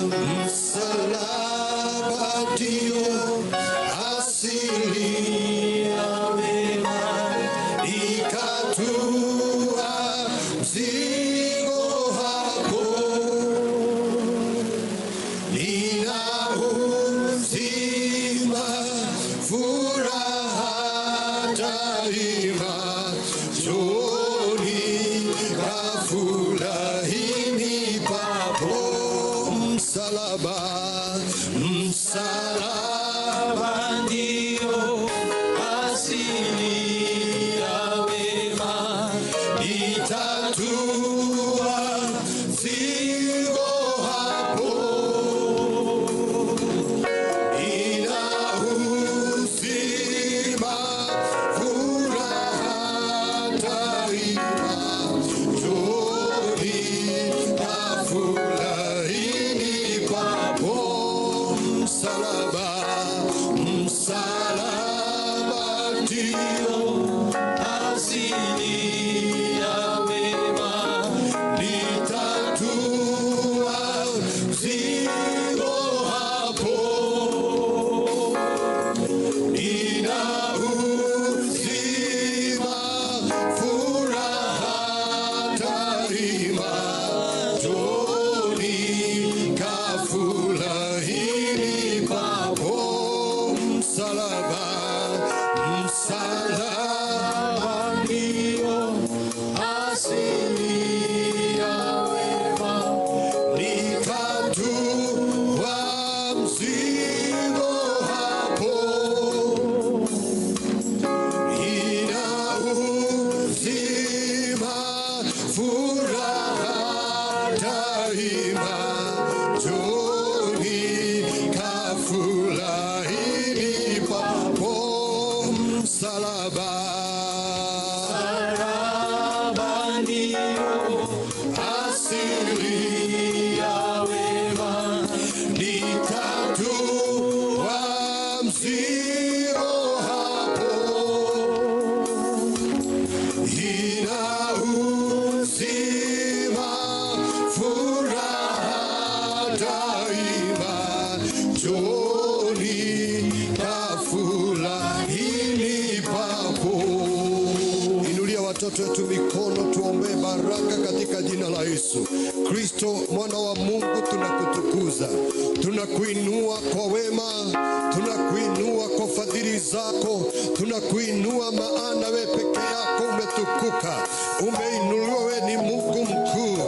msalaba ndio asili ya wema, ikatua mzigo hapo. Nina uzima, furaha daima, joni kafurahini papo. Msalaba ndio asili ya wema, itatua mzigo hapo. Nina uzima, furaha daima, joni kafurahini papo. Msalaba ndio asili ya wema, litatua mzigo hapo. Nina uzima, furaha daima, joni kafurahini papo. Msalaba ndio asili ya wema, litatua mzigo hapo. Nina uzima, furaha daima, joni kafurahini papo. Msalaba ndio asili ya wema, litatua mzigo hapo. Nina uzima, furaha daima, joni kafurahini papo. Inulia watoto wetu mikono, tuombee baraka katika jina la Yesu Kristo, mwana wa Mungu. Tunakutukuza, tunakuinua kwa wema, tunakuinua kwa fadhili zako, tunakuinua maana we peke yako umetukuka, umeinuliwa. We ni Mungu mkuu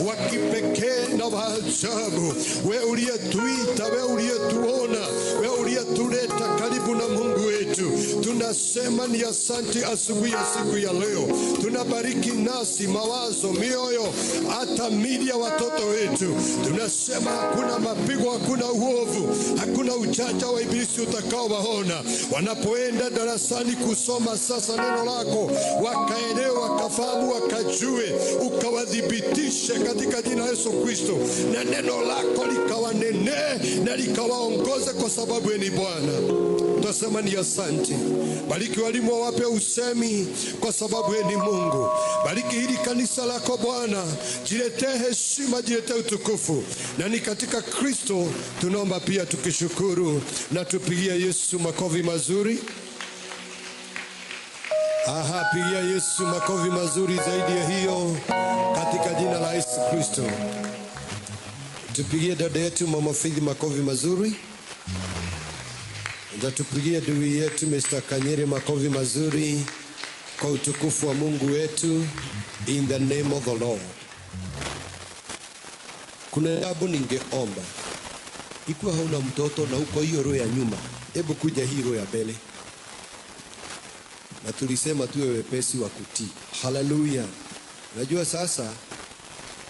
wa kipekee na wa ajabu, we uliyetuita, we uliyetuona, we uliyetuleta karibu na Mungu wetu. Tunasema ni asante asubuhi ya siku ya leo. Tunabariki nasi mawazo, mioyo, hata miili ya watoto wetu. Tunasema hakuna mapigo, hakuna uovu, hakuna ujanja wa ibilisi utakaowaona wanapoenda darasani kusoma sasa neno lako, wakaelewe, wakafahamu, wakajue, ukawadhibitishe katika jina la Yesu Kristo, na neno lako likawanenee na likawaongoze, kwa sababu ni Bwana. Tunasema ni asante. Bariki walimu, wawape usemi, kwa sababu ni Mungu. Bariki hili kanisa lako Bwana, jiletee heshima, jiletee utukufu, na ni katika Kristo tunaomba pia tukishukuru, na tupigie Yesu makofi mazuri. Pigia Yesu makofi mazuri zaidi ya hiyo, katika jina la Yesu Kristo. Tupigie dada yetu Mama Faith makofi mazuri. Na tupigie ndugu yetu Mr. Kanyere makofi mazuri, kwa utukufu wa Mungu wetu, in the name of the Lord. Kuna jambo ningeomba, ikiwa hauna mtoto na uko hiyo roho ya nyuma, hebu kuja hii roho ya mbele, na tulisema tuwe wepesi wa kutii. Haleluya. Najua sasa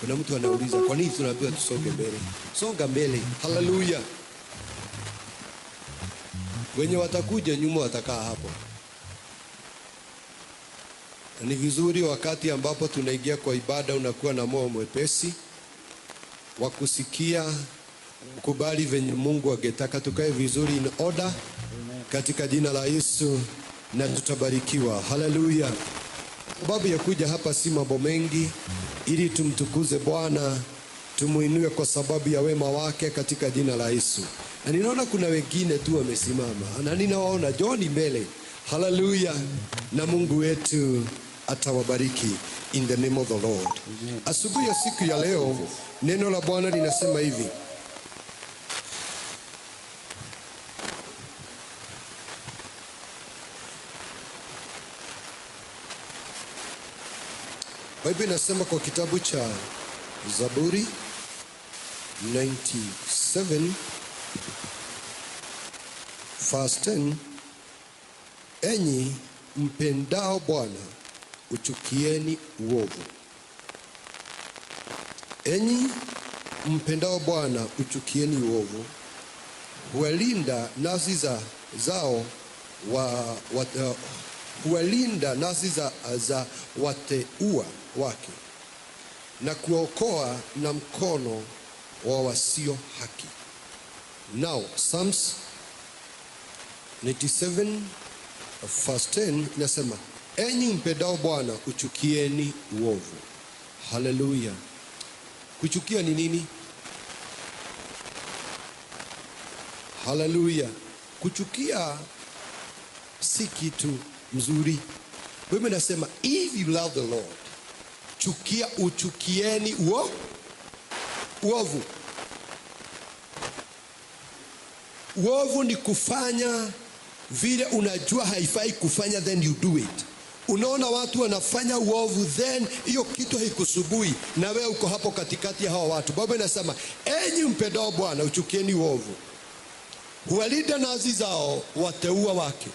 kuna mtu anauliza, kwa nini tunaambiwa tusonge mbele? Songa mbele. Haleluya. Wenye watakuja nyuma watakaa hapo. Na ni vizuri wakati ambapo tunaingia kwa ibada, unakuwa na moyo mwepesi wa kusikia, kubali venye Mungu angetaka. Tukae vizuri in order katika jina la Yesu, na tutabarikiwa. Haleluya. Sababu ya kuja hapa si mambo mengi, ili tumtukuze Bwana, Tumuinue kwa sababu ya wema wake katika jina la Yesu. Na ninaona kuna wengine tu wamesimama, na ninawaona John mbele. Hallelujah. Na Mungu wetu atawabariki in the name of the Lord. Asubuhi ya siku ya leo neno la Bwana linasema hivi. Biblia inasema kwa kitabu cha Zaburi 97 verse 10, enyi mpendao Bwana uchukieni uovu. Enyi mpendao Bwana uchukieni uovu. Huwalinda nafsi zao huwalinda nafsi za wateua wake, na kuokoa na mkono wa wasio haki. Now Psalms 97 verse 10 inasema, enyi mpendao Bwana uchukieni uovu. Hallelujah. Kuchukia ni nini? Hallelujah. Kuchukia si kitu mzuri. Biblia inasema if you love the Lord, uchukieni uovu. Uovu ni kufanya vile unajua haifai kufanya, then you do it. Unaona watu wanafanya uovu, then hiyo kitu haikusubui, na wewe uko hapo katikati ya hao watu. Biblia inasema enyi mpendao Bwana uchukieni uovu. Huwalinda nafsi zao wateua wake.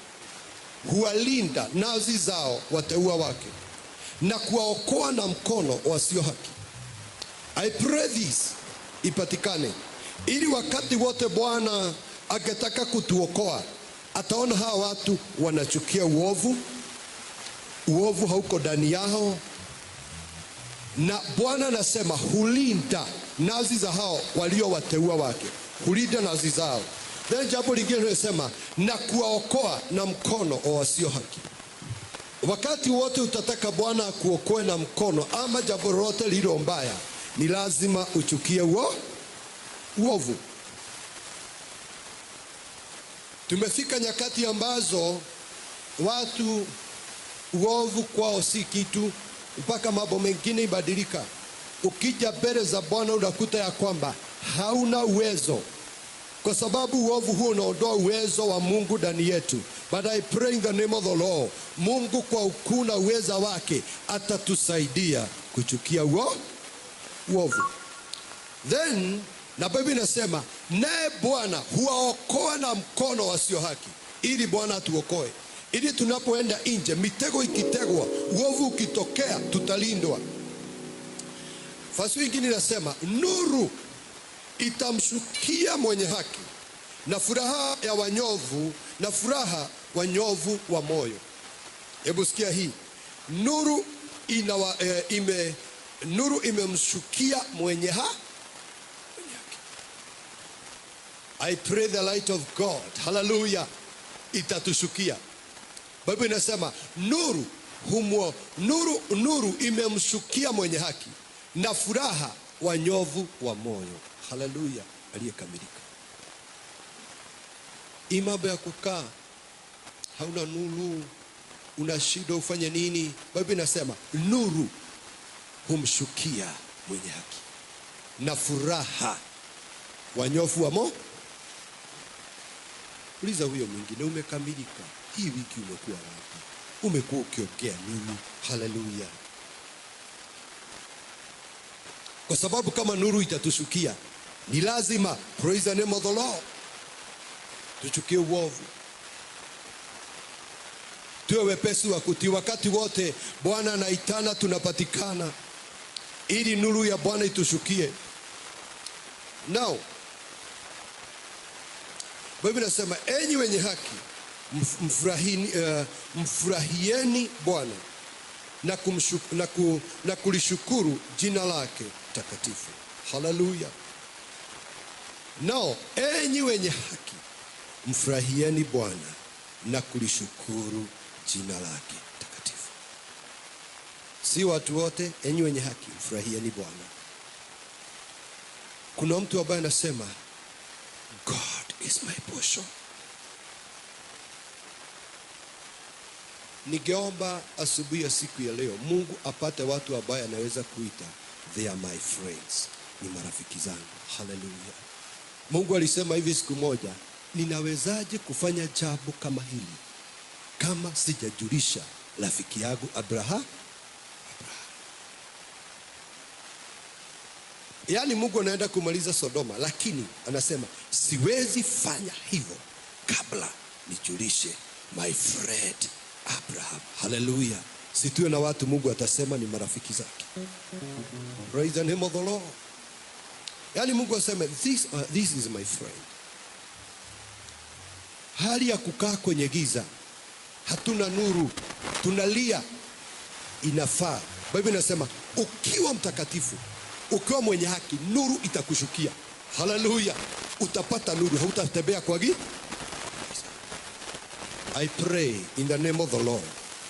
Huwalinda nafsi zao wateua wake, na kuwaokoa na mkono wasio haki. I pray this ipatikane, ili wakati wote Bwana akitaka kutuokoa, ataona hawa watu wanachukia uovu. Uovu hauko ndani yao, na Bwana anasema hulinda nafsi za hao walio wateua wake. Hulinda nafsi zao. Then jambo lingine linasema na kuwaokoa na mkono wa wasio haki. Wakati wote utataka Bwana akuokoe na mkono ama jambo lolote lilo mbaya, ni lazima uchukie uovu. Tumefika nyakati ambazo watu uovu kwao si kitu, mpaka mambo mengine ibadilika. Ukija mbele za Bwana unakuta ya kwamba hauna uwezo, kwa sababu uovu huo unaondoa uwezo wa Mungu ndani yetu. But I pray in the name of the Lord, Mungu kwa ukuu na uweza wake atatusaidia kuchukia uovu. Then na Biblia inasema naye Bwana huwaokoa na mkono wasio haki. Ili Bwana atuokoe, ili tunapoenda nje, mitego ikitegwa, uovu ukitokea, tutalindwa. Fasi nyingine inasema nuru itamshukia mwenye haki, na furaha ya wanyovu, na furaha wanyovu wa moyo. Hebu sikia hii. Nuru imemshukia mwenye haki. I pray the light of God, hallelujah, itatushukia. Biblia inasema nuru imemshukia mwenye haki, na furaha wanyovu wa moyo. Haleluya, aliyekamilika. Mambo ya kukaa hauna nuru, una shida, ufanye nini? Biblia inasema nuru humshukia mwenye haki, na furaha wanyovu wa moyo. Uliza huyo mwingine, umekamilika? Hii wiki umekuwa wapi? Umekuwa ukiongea nini? Haleluya. Kwa sababu kama nuru itatushukia, ni lazima, praise the name of the Lord, tuchukie uovu. Tuwe wepesi wa kutii. Wakati wote Bwana anaitana, tunapatikana, ili nuru ya Bwana itushukie. Now Biblia inasema enyi wenye haki mfurahieni Bwana na kulishukuru jina lake takatifu. Haleluya. Now enyi wenye haki mfurahieni Bwana na kulishukuru jina lake takatifu. Si watu wote. Enyi wenye haki mfurahieni Bwana. Kuna mtu ambaye anasema God is my portion. Ningeomba asubuhi ya siku ya leo Mungu apate watu ambaye anaweza kuita they are my friends, ni marafiki zangu. Hallelujah. Mungu alisema hivi siku moja, ninawezaje kufanya jambo kama hili kama sijajulisha rafiki yangu Abraham? Yaani Mungu anaenda kumaliza Sodoma, lakini anasema siwezi fanya hivyo kabla nijulishe my friend Abraham. Hallelujah. Situwe na watu Mungu atasema ni marafiki zake. Praise the name of the Lord. Yaani Mungu aseme this is my friend. Hali ya kukaa kwenye giza, hatuna nuru, tunalia, inafaa. Biblia inasema ukiwa mtakatifu, ukiwa mwenye haki, nuru itakushukia. Hallelujah. Utapata nuru, hautatembea kwa giza. I pray in the name of the Lord,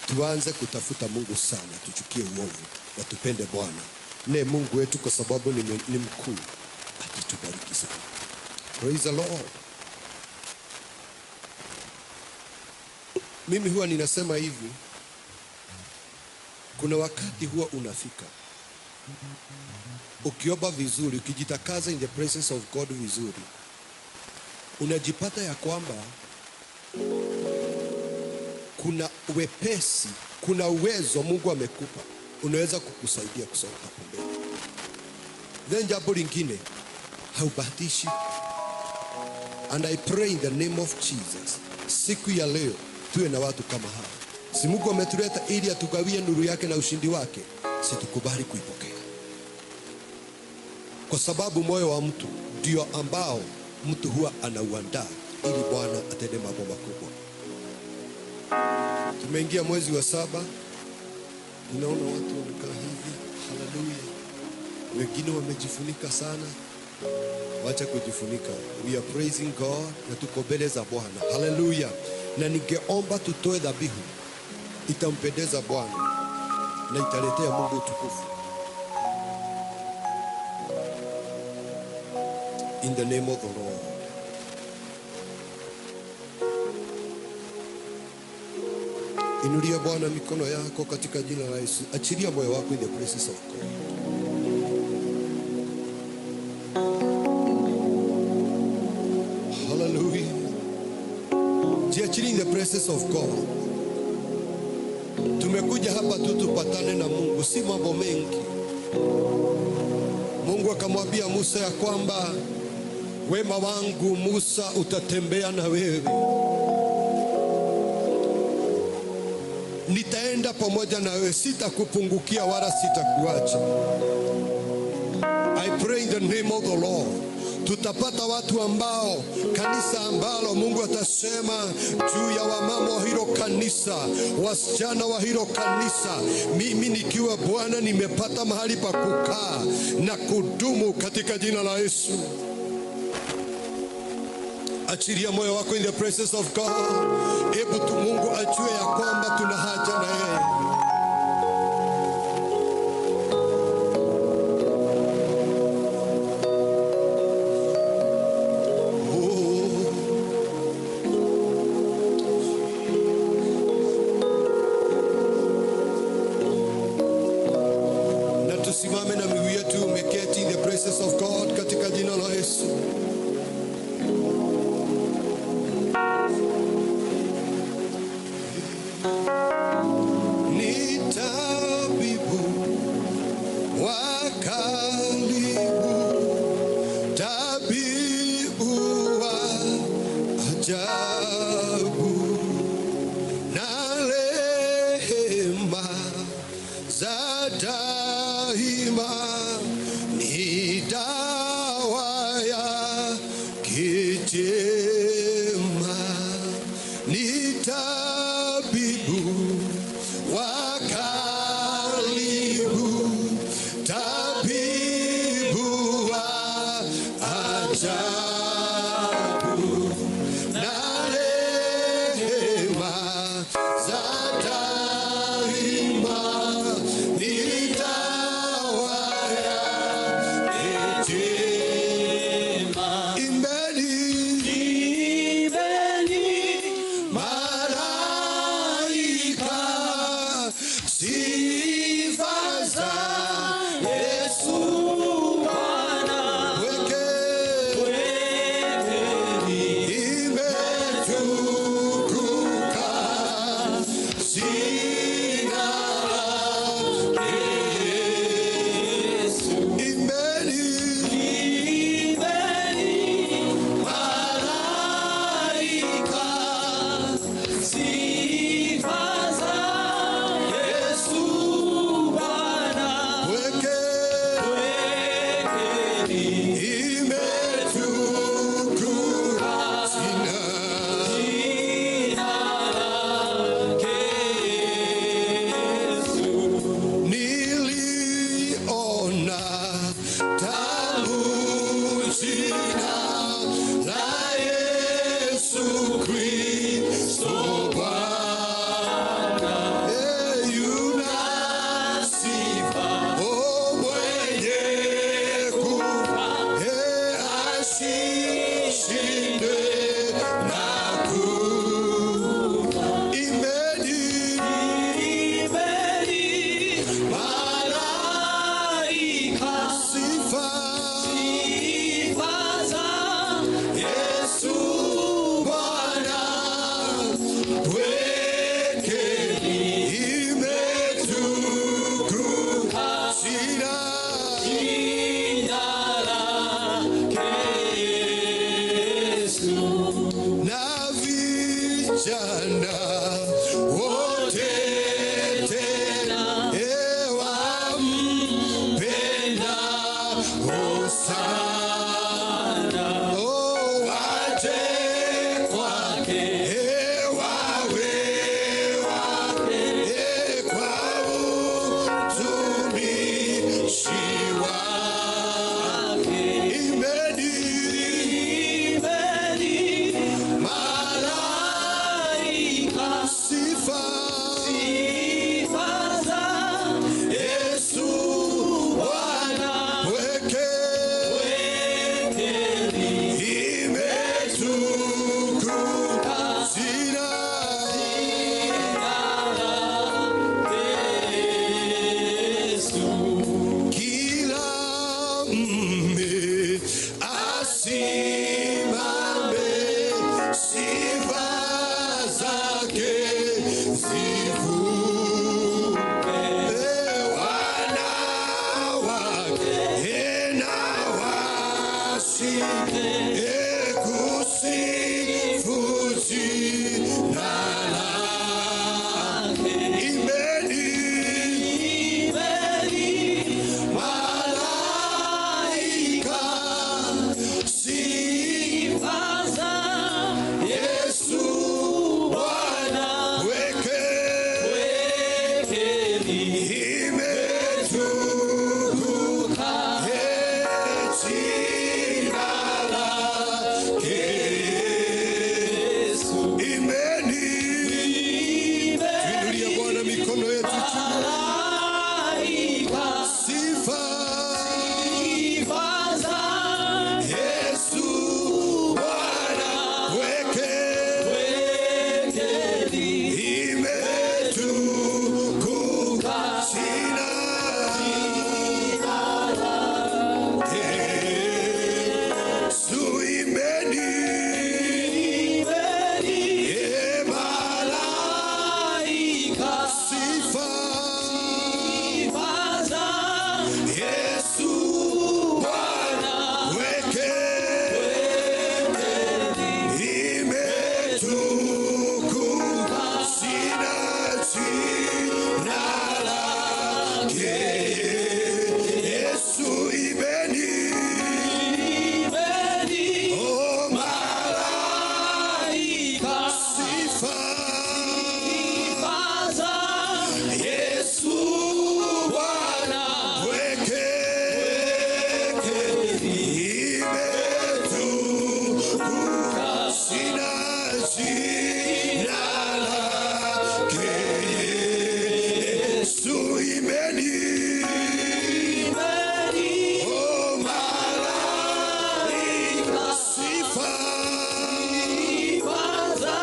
tuanze kutafuta Mungu sana, tuchukie uovu na tupende Bwana. Ne Mungu wetu kwa sababu ni mkuu, atatubariki sana. Praise the Lord. Mimi huwa ninasema hivi, kuna wakati huwa unafika, ukiomba vizuri, ukijitakaza in the presence of God vizuri, unajipata ya kwamba kuna wepesi, kuna uwezo Mungu amekupa, unaweza kukusaidia kusonga hapo mbele. Then jambo lingine, haubahatishi. And I pray in the name of Jesus, siku ya leo tuwe na watu kama hawa. Si Mungu ametuleta ili atugawie nuru yake na ushindi wake, situkubali kuipokea. Kwa sababu moyo wa mtu ndio ambao mtu huwa anauandaa ili Bwana atende mambo makubwa. Tumeingia mwezi wa 7. Ninaona watu wamekaa hivi. Hallelujah. Wengine wamejifunika sana. Wacha kujifunika. We are praising God na tuko mbele za Bwana. Hallelujah. Na ningeomba tutoe dhabihu itampendeza Bwana na italetea Mungu utukufu. In the name of the Lord. Inulia Bwana mikono yako katika jina la Yesu. Achilia moyo wako in the presence of God. Hallelujah. Jiachilie in the presence of God. Tumekuja hapa tu tupatane na Mungu, si mambo mengi. Mungu akamwambia Musa ya kwamba wema wangu Musa utatembea na wewe. Nitaenda pamoja na wewe, sitakupungukia wala sitakuacha. I pray in the name of the Lord, tutapata watu ambao, kanisa ambalo Mungu atasema juu ya wamama wa hilo kanisa, wasichana wa hilo kanisa, mimi nikiwa Bwana nimepata mahali pa kukaa na kudumu katika jina la Yesu. Achilia moyo wako in the presence of God. Hebu tu Mungu ajue ya kwamba tuna haja na yeye. Na tusimame na miguu yetu umeketi in the presence of God katika jina la Yesu. Yeah. ushinde na imeni malaika sifa za Yesu Bwana weke imetukuka jina lake Yesu na vijana wote tena wampenda sana waje kwake wawe wake kwa utumishi wake imeni malaika sifa za Yesu Bwana weke imetukuka jina lake Yesu kila mme asimame sifa zake zivuke wanawake na washike kusifu jina lake imeni malaika sifa za Yesu Bwana weke imetukuka jina lake Yesu imeni tuinulie Bwana mikono yetu sifa za Yesu Bwana weke imetukuka jina lake Yesu imeni malaika sifa za Yesu Bwana weke imetukuka jina lake Yesu imeni malaika sifa za Yesu Bwana weke imetukuka jina lake Yesu imeni malaika sifa za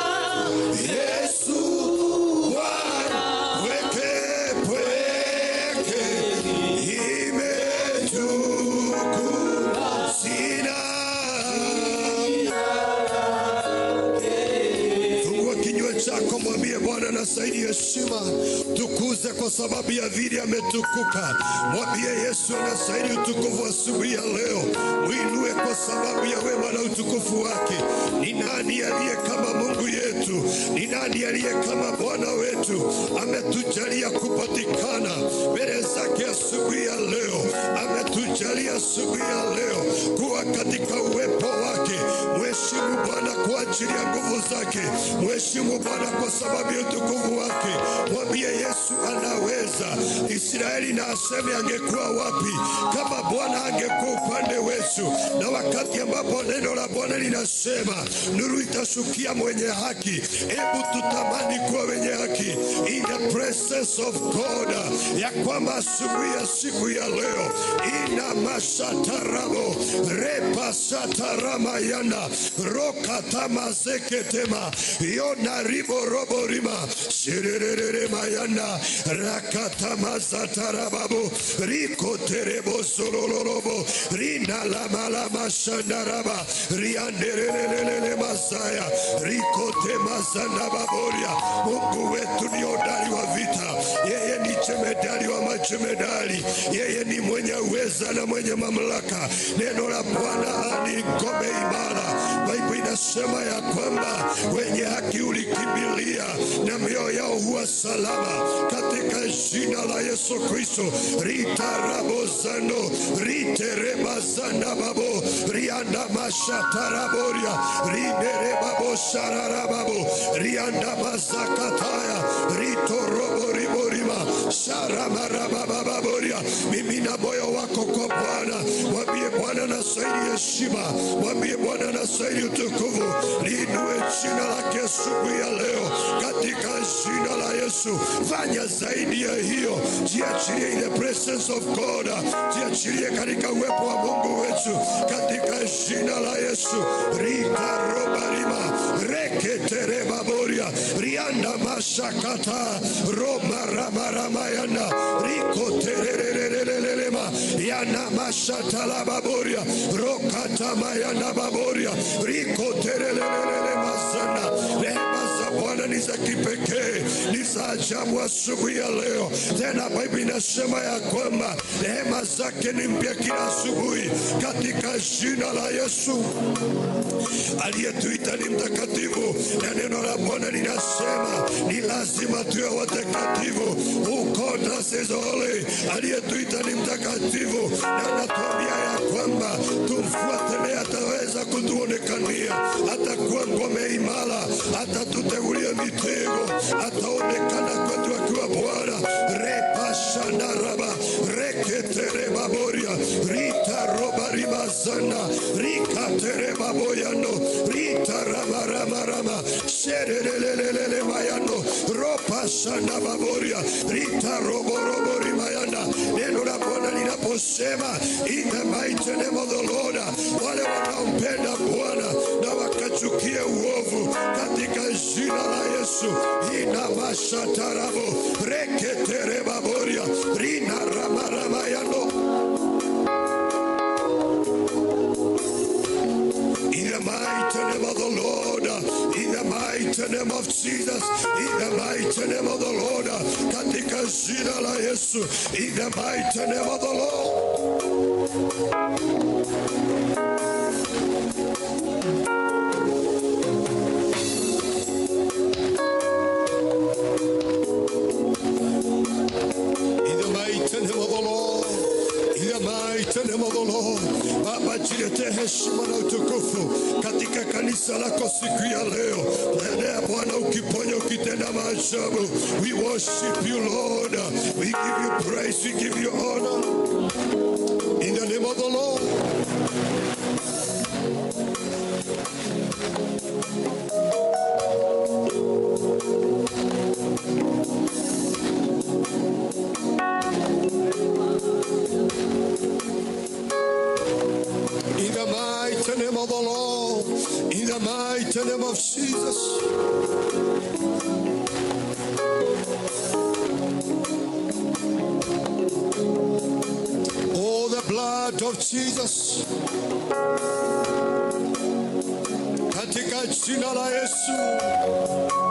Yesu Bwana weke imetukuka jina fungua kinywa chako mwambie Bwana na saidi heshima tukuze kwa sababu ya vile ametukuka mwambie Yesu na saidi utukufu asubuhi ya leo muinue kwa sababu ya wema na utukufu wake ni nani aliye kama Mungu yetu ni nani aliye kama Bwana wetu ametujalia kupatikana mbele zake asubuhi ya leo ametujalia asubuhi ya leo kuwa katika uwepo wake mheshimu Bwana kwa achilia nguvu zake. Mheshimu Bwana kwa sababu ya utukufu wake. Mwambie Yesu anaweza. Israeli na aseme angekuwa wapi kama Bwana angekuwa upande wetu. Na wakati ambapo neno la Bwana linasema nuru itashukia mwenye haki, hebu tutamani kuwa wenye haki in the presence of God, ya kwamba asubuhi ya siku ya leo ina mashatarabo repa satarama yana roka tamazeketema yona ribo robo rima shirerere mayana rakata mazatarababo riko terebo sololobo rina lama lama shandaraba rianderelelele masaya riko temazana baboria. Mungu wetu ni hodari wa vita, yeye ni jemedari wa majemedari, yeye ni mwenye uweza na mwenye mamlaka. Neno la Bwana ni ngome imara. Biblia inasema ya kwamba wenye haki ulikimbilia na mioyo yao huwa salama, katika jina la Yesu Kristo. Ritarabozano riteremazana babo rianda mashataraboria riberebabo shararababo rianda mazakataya ritorobo riborima sharamarabababoria. Mimina moyo wako kwa Bwana, mwambie Bwana anastahili heshima, mwambie Bwana anastahili utukufu. Liinue jina lake asubuhi ya leo katika jina la Yesu. Fanya zaidi ya hiyo, jiachilie in the presence of God, jiachilie katika uwepo wa Mungu wetu katika jina la Yesu. Ritarobarima reketerebaboria rianda mashakata roma ramaramayana rikotererelelelema yana mashatalababoria rokata mayana baboria rikoterelelelema sana. Rehema za Bwana ni za kipekee, ni za ajabu asubuhi ya leo. Tena Biblia inasema ya kwamba rehema zake ni mpya kila asubuhi katika jina la Yesu. Aliyetuita ni mtakatifu, na neno la Bwana linasema ni lazima tuwe watakatifu. God is holy. Aliyetuita ni mtakatifu, na anatuambia ya kwamba tumfuate, ataweza kutuonekania, atakuwa ngome imara, atatuteulia mitego, ataonekana kwetu akiwa Bwana. Repashandaraba reketerebaboria ritarobarimazana rikaterebaboyano ritaramarama sherelelelele mayano ropashanababoria ritaroboroborimaya. Neno la Bwana linaposema in the mighty name of the Lord, wale wanaompenda Bwana na wakachukie uovu, katika jina la Yesu. Ina mashatarabo reketerebaboria rina ramaramayano. In the mighty name of the Lord, in the mighty name of Jesus, in the mighty name of the Lord, katika jina la Yesu, in the mighty name of the Baba, jiletee heshima na utukufu katika kanisa lako siku ya leo. Endelea Bwana ukiponya, ukitenda maajabu. We worship you Lord, we give you praise, we give you honor in the name of the Lord. In the mighty name of the Lord, in the mighty name of Jesus. Oh, the blood of Jesus, katika jina la Yesu.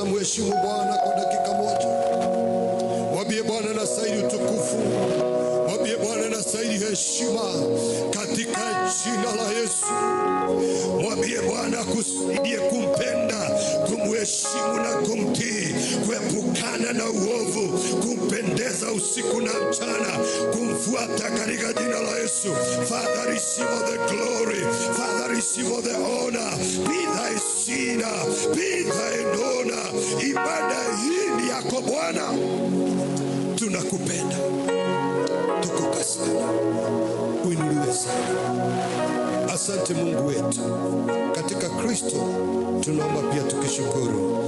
Mheshimu Bwana kwa dakika moja. Mwambie Bwana nastahili utukufu. Mwambie Bwana nastahili heshima katika jina la Yesu. Mwambie Bwana akusaidie kumpenda, kumheshimu na kumtii, kuepukana na uovu, kumpendeza usiku na mchana, kumfuata katika jina la Yesu. Father, receive all the glory. Father, receive all the honor. Be thy sinner, be thy honor. Ibada hii ni yako Bwana. Tunakupenda. Tukuka sana. Uinuliwe sana. Asante Mungu wetu. Katika Kristo tunaomba pia tukishukuru.